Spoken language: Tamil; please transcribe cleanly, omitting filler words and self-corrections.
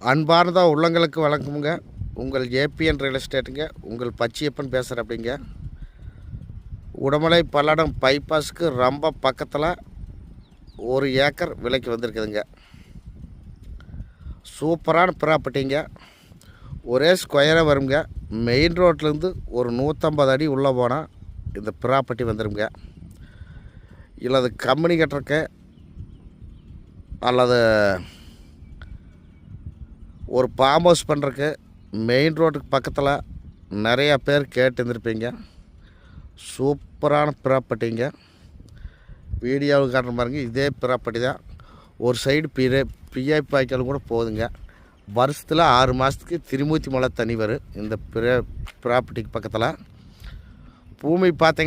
அன்பார்ந்த உள்ளங்களுக்கு வணக்கமுங்க. உங்கள் ஏபிஎன் ரியல் எஸ்டேட்டுங்க. உங்கள் பச்சையப்பன் பேசுகிறேன். அப்படிங்க உடமலை பல்லடம் பைபாஸுக்கு ரொம்ப பக்கத்தில் 1 ஏக்கர் விலைக்கு வந்திருக்குதுங்க. சூப்பரான ப்ராப்பர்ட்டிங்க. ஒரே ஸ்கொயராக வருங்க. மெயின் ரோட்லேருந்து ஒரு 150 அடி உள்ளே போனால் இந்த ப்ராப்பர்ட்டி வந்துடுங்க. இல்லை அது கம்பெனி கட்டுறக்கு அல்லது ஒரு ஃபார்ம் ஹவுஸ் பண்ணுறக்கு மெயின் ரோட்டுக்கு பக்கத்தில் நிறையா பேர் கேட்டு இருந்திருப்பீங்க. சூப்பரான ப்ராப்பர்ட்டிங்க. வீடியோவில் காட்டுற பாருங்க. இதே ப்ராப்பர்ட்டி தான். ஒரு சைடு பிஐபி வாய்க்காலும் கூட போகுதுங்க. வருஷத்தில் 6 மாதத்துக்கு திருமூர்த்தி மலை தண்ணி வரும் இந்த ப்ராப்பர்ட்டிக்கு பக்கத்தில். பூமி பார்த்தீங்கன்னா